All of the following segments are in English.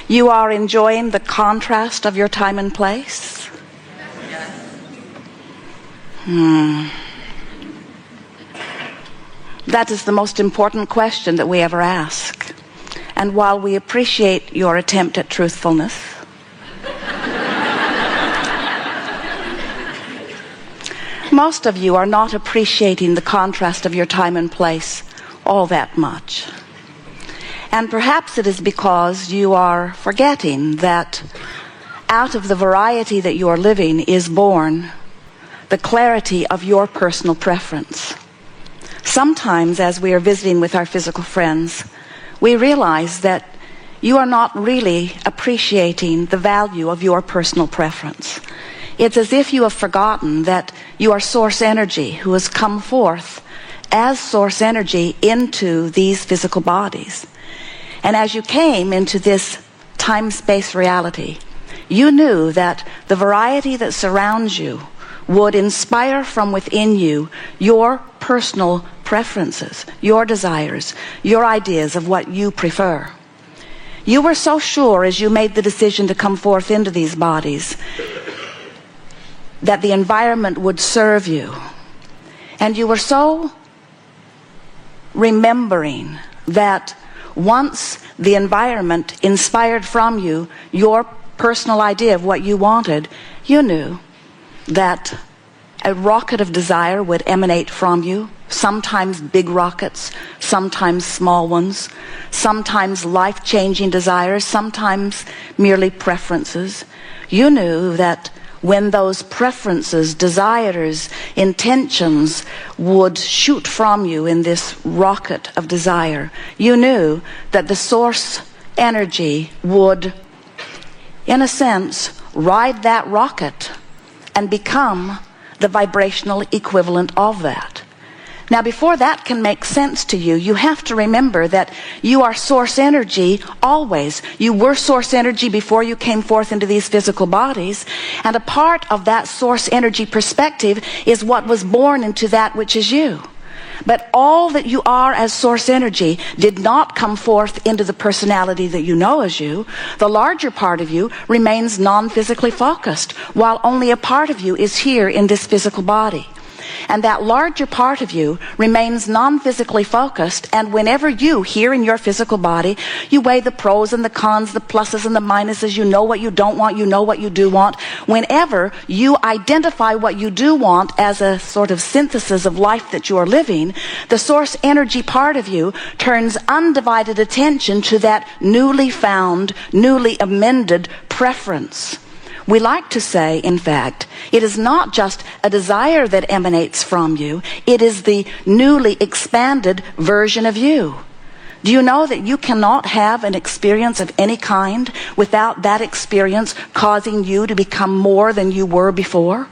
You are enjoying the contrast of your time and place? That is the most important question that we ever ask. And while we appreciate your attempt at truthfulness, most of you are not appreciating the contrast of your time and place all that much. And perhaps it is because you are forgetting that out of the variety that you are living is born the clarity of your personal preference. Sometimes, as we are visiting with our physical friends, we realize that you are not really appreciating the value of your personal preference. It's as if you have forgotten that you are source energy who has come forth as source energy into these physical bodies. And as you came into this time-space reality, you knew that the variety that surrounds you would inspire from within you your personal preferences, your desires, your ideas of what you prefer. You were so sure as you made the decision to come forth into these bodies that the environment would serve you. And you were so remembering that once the environment inspired from you your personal idea of what you wanted, you knew that a rocket of desire would emanate from you, sometimes big rockets, sometimes small ones, sometimes life-changing desires, sometimes merely preferences. You knew that when those preferences, desires, intentions would shoot from you in this rocket of desire, you knew that the source energy would, in a sense, ride that rocket and become the vibrational equivalent of that. Now, before that can make sense to you, you have to remember that you are source energy always. You were source energy before you came forth into these physical bodies, and a part of that source energy perspective is what was born into that which is you. But all that you are as source energy did not come forth into the personality that you know as you. The larger part of you remains non-physically focused, while only a part of you is here in this physical body. And that larger part of you remains non-physically focused, and whenever you, here in your physical body, you weigh the pros and the cons, the pluses and the minuses, you know what you don't want, you know what you do want. Whenever you identify what you do want as a sort of synthesis of life that you are living, the source energy part of you turns undivided attention to that newly found, newly amended preference. We like to say, in fact, it is not just a desire that emanates from you, it is the newly expanded version of you. Do you know that you cannot have an experience of any kind without that experience causing you to become more than you were before?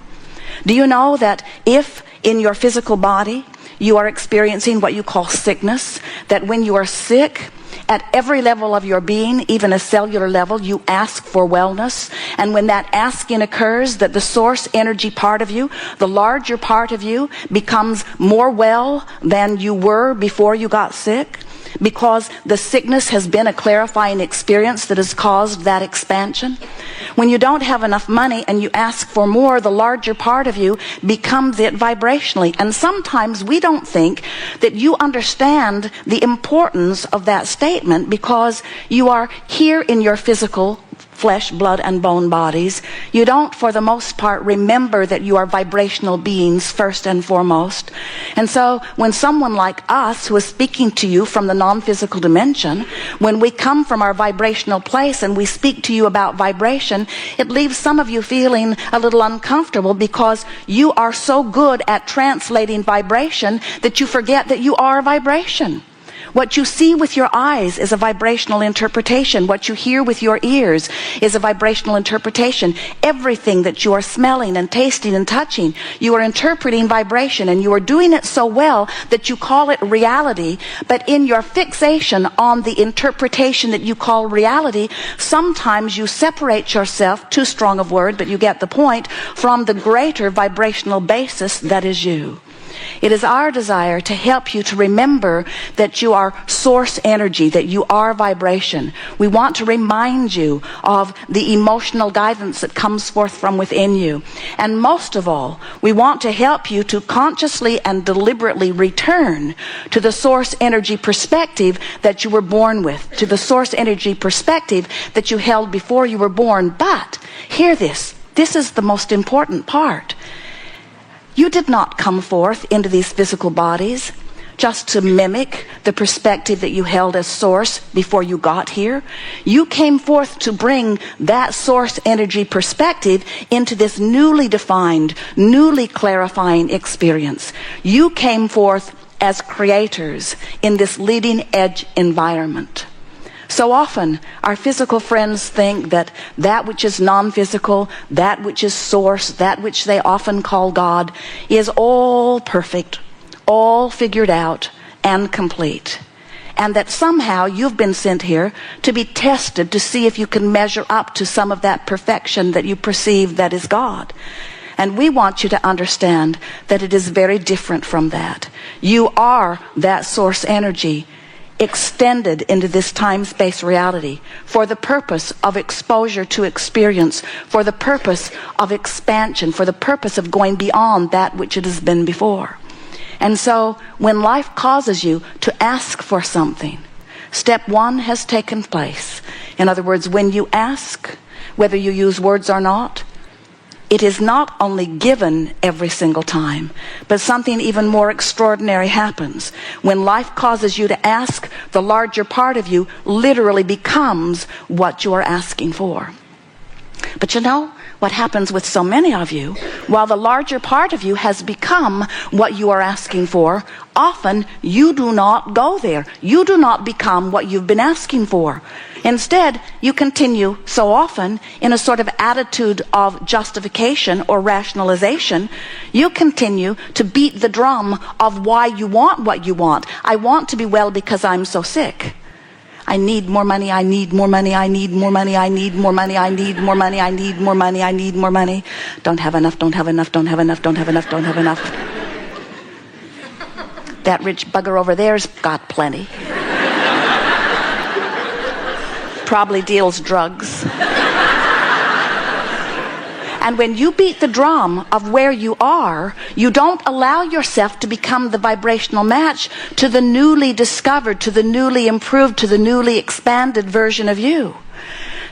Do you know that if in your physical body you are experiencing what you call sickness, that when you are sick, at every level of your being, even a cellular level, you ask for wellness. And when that asking occurs, that the source energy part of you, the larger part of you, becomes more well than you were before you got sick, because the sickness has been a clarifying experience that has caused that expansion. When you don't have enough money and you ask for more, the larger part of you becomes it vibrationally. And sometimes we don't think that you understand the importance of that statement because you are here in your physical flesh, blood, and bone bodies. You don't, for the most part, remember that you are vibrational beings first and foremost. And so when someone like us, who is speaking to you from the non-physical dimension, when we come from our vibrational place and we speak to you about vibration, it leaves some of you feeling a little uncomfortable because you are so good at translating vibration that you forget that you are vibration. What you see with your eyes is a vibrational interpretation. What you hear with your ears is a vibrational interpretation. Everything that you are smelling and tasting and touching, you are interpreting vibration, and you are doing it so well that you call it reality. But in your fixation on the interpretation that you call reality, sometimes you separate yourself, too strong of word, but you get the point, from the greater vibrational basis that is you. It is our desire to help you to remember that you are source energy, that you are vibration. We want to remind you of the emotional guidance that comes forth from within you. And most of all, we want to help you to consciously and deliberately return to the source energy perspective that you were born with, to the source energy perspective that you held before you were born. But, hear this. This is the most important part. You did not come forth into these physical bodies just to mimic the perspective that you held as source before you got here. You came forth to bring that source energy perspective into this newly defined, newly clarifying experience. You came forth as creators in this leading edge environment. So often, our physical friends think that that which is non-physical, that which is source, that which they often call God, is all perfect, all figured out, and complete. And that somehow you've been sent here to be tested to see if you can measure up to some of that perfection that you perceive that is God. And we want you to understand that it is very different from that. You are that source energy extended into this time-space reality for the purpose of exposure to experience, for the purpose of expansion, for the purpose of going beyond that which it has been before. And so, when life causes you to ask for something, step one has taken place. In other words, when you ask, whether you use words or not, it is not only given every single time, but something even more extraordinary happens. When life causes you to ask, the larger part of you literally becomes what you are asking for. But you know what happens with so many of you? While the larger part of you has become what you are asking for, often you do not go there. You do not become what you've been asking for. Instead, you continue so often in a sort of attitude of justification or rationalization. You continue to beat the drum of why you want what you want. I want to be well because I'm so sick. I need more money, I need more money, I need more money, I need more money, I need more money, I need more money, I need more money. Don't have enough, don't have enough, don't have enough, don't have enough, don't have enough. That rich bugger over there's got plenty. Probably deals drugs. And when you beat the drum of where you are, you don't allow yourself to become the vibrational match to the newly discovered, to the newly improved, to the newly expanded version of you.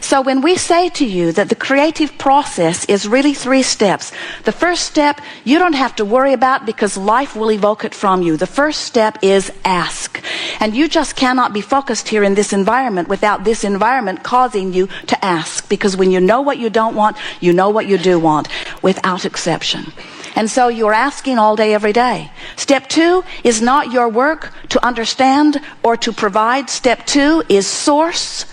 So when we say to you that the creative process is really 3 steps, the first step you don't have to worry about because life will evoke it from you. The first step is ask. And you just cannot be focused here in this environment without this environment causing you to ask. Because when you know what you don't want, you know what you do want, without exception. And so you're asking all day, every day. Step 2 is not your work to understand or to provide. Step 2 is source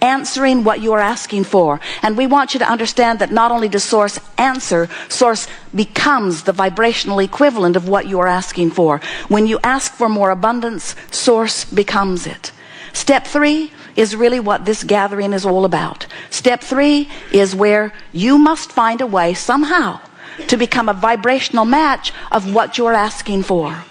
answering what you are asking for. And we want you to understand that not only does source answer, source becomes the vibrational equivalent of what you are asking for. When you ask for more abundance, source becomes it. Step 3 is really what this gathering is all about. Step 3 is where you must find a way somehow to become a vibrational match of what you're asking for.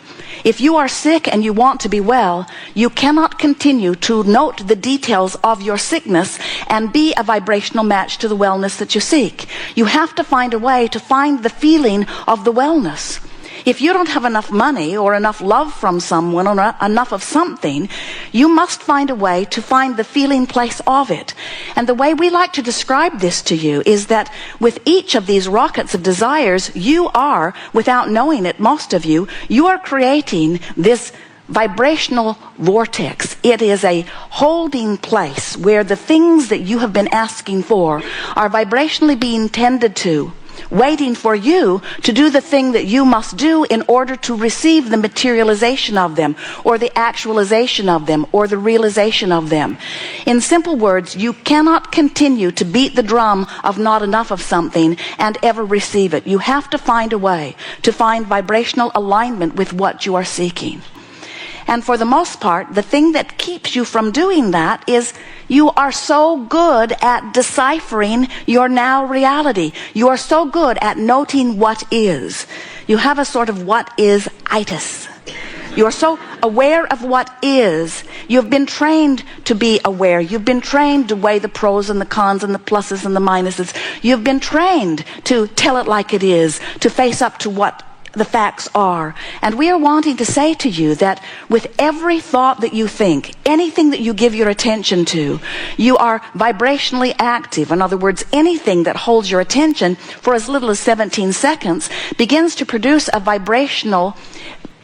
If you are sick and you want to be well, you cannot continue to note the details of your sickness and be a vibrational match to the wellness that you seek. You have to find a way to find the feeling of the wellness. If you don't have enough money or enough love from someone or enough of something, you must find a way to find the feeling place of it. And the way we like to describe this to you is that with each of these rockets of desires, you are, without knowing it, most of you, you are creating this vibrational vortex. It is a holding place where the things that you have been asking for are vibrationally being tended to, waiting for you to do the thing that you must do in order to receive the materialization of them, or the actualization of them, or the realization of them. In simple words, you cannot continue to beat the drum of not enough of something and ever receive it. You have to find a way to find vibrational alignment with what you are seeking. And for the most part, the thing that keeps you from doing that is you are so good at deciphering your now reality. You are so good at noting what is. You have a sort of what is itis. You are so aware of what is. You've been trained to be aware. You've been trained to weigh the pros and the cons and the pluses and the minuses. You've been trained to tell it like it is, to face up to what the facts are. And we are wanting to say to you that with every thought that you think, anything that you give your attention to, you are vibrationally active. In other words, anything that holds your attention for as little as 17 seconds begins to produce a vibrational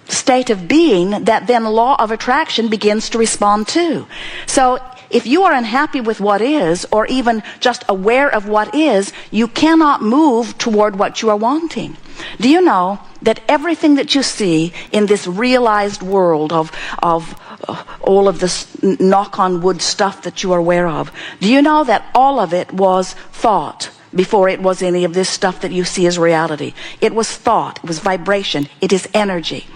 state of being that then law of attraction begins to respond to. So if you are unhappy with what is, or even just aware of what is, you cannot move toward what you are wanting. Do you know that everything that you see in this realized world of all of this knock on wood stuff that you are aware of, do you know that all of it was thought before it was any of this stuff that you see as reality? It was thought, it was vibration, it is energy.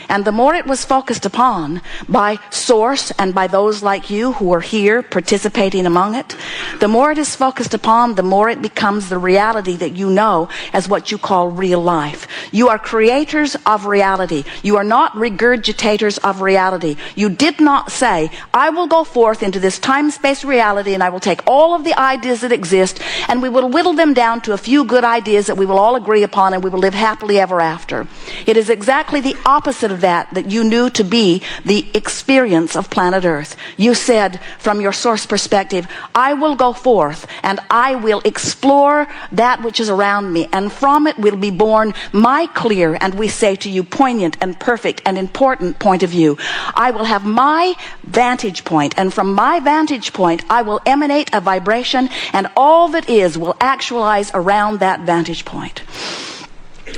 And the more it was focused upon by Source and by those like you who are here participating among it, the more it is focused upon, the more it becomes the reality that you know as what you call real life. You are creators of reality. You are not regurgitators of reality. You did not say, I will go forth into this time-space reality and I will take all of the ideas that exist and we will whittle them down to a few good ideas that we will all agree upon and we will live happily ever after. It is exactly the opposite of that you knew to be the experience of planet Earth. You said from your source perspective, I will go forth and I will explore that which is around me, and from it will be born my clear, and we say to you, poignant and perfect and important point of view. I will have my vantage point, and from my vantage point I will emanate a vibration, and all that is will actualize around that vantage point.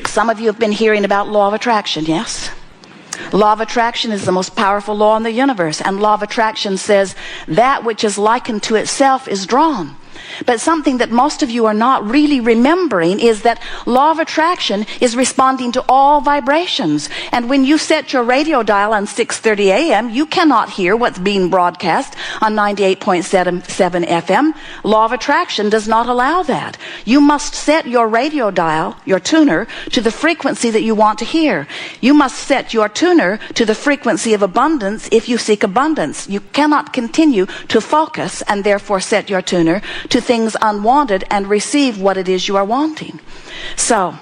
Some of you have been hearing about law of attraction, yes? Law of attraction is the most powerful law in the universe, and law of attraction says that which is likened to itself is drawn. But something that most of you are not really remembering is that law of attraction is responding to all vibrations. And when you set your radio dial on 6:30 a.m., you cannot hear what's being broadcast on 98.7 FM. Law of attraction does not allow that. You must set your radio dial, your tuner, to the frequency that you want to hear. You must set your tuner to the frequency of abundance if you seek abundance. You cannot continue to focus and therefore set your tuner to things unwanted and receive what it is you are wanting. So,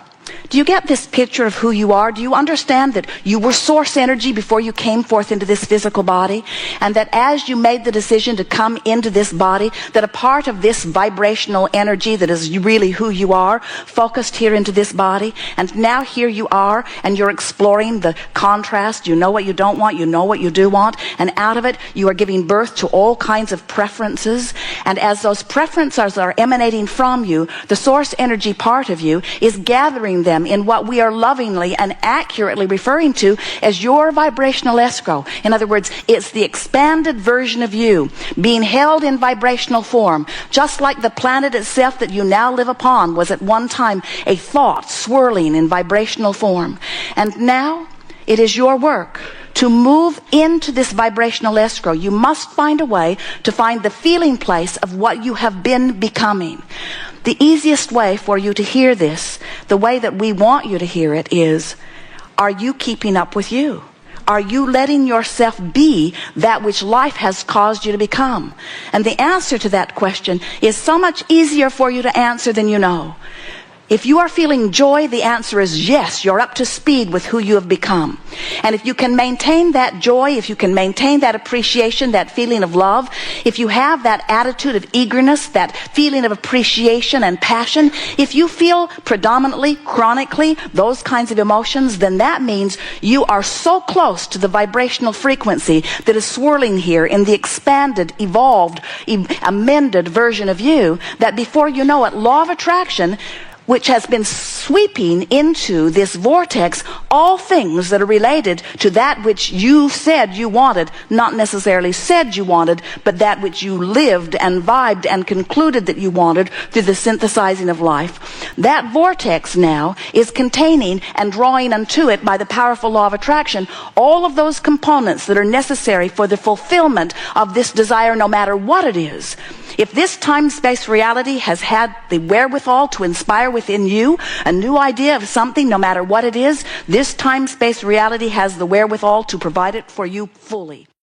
do you get this picture of who you are? Do you understand that you were source energy before you came forth into this physical body? And that as you made the decision to come into this body, that a part of this vibrational energy that is really who you are, focused here into this body, and now here you are, and you're exploring the contrast. You know what you don't want, you know what you do want, and out of it you are giving birth to all kinds of preferences. And as those preferences are emanating from you, the source energy part of you is gathering them in what we are lovingly and accurately referring to as your vibrational escrow. In other words, it's the expanded version of you being held in vibrational form, just like the planet itself that you now live upon was at one time a thought swirling in vibrational form. And now it is your work to move into this vibrational escrow. You must find a way to find the feeling place of what you have been becoming. The easiest way for you to hear this, the way that we want you to hear it, is, are you keeping up with you? Are you letting yourself be that which life has caused you to become? And the answer to that question is so much easier for you to answer than you know. If you are feeling joy, the answer is yes, you're up to speed with who you have become. And if you can maintain that joy, if you can maintain that appreciation, that feeling of love, if you have that attitude of eagerness, that feeling of appreciation and passion, if you feel predominantly, chronically, those kinds of emotions, then that means you are so close to the vibrational frequency that is swirling here in the expanded, evolved, amended version of you, that before you know it, law of attraction, which has been sweeping into this vortex all things that are related to that which you said you wanted, not necessarily said you wanted, but that which you lived and vibed and concluded that you wanted through the synthesizing of life. That vortex now is containing and drawing unto it by the powerful law of attraction all of those components that are necessary for the fulfillment of this desire, no matter what it is. If this time-space reality has had the wherewithal to inspire within you a new idea of something, no matter what it is, this time-space reality has the wherewithal to provide it for you fully.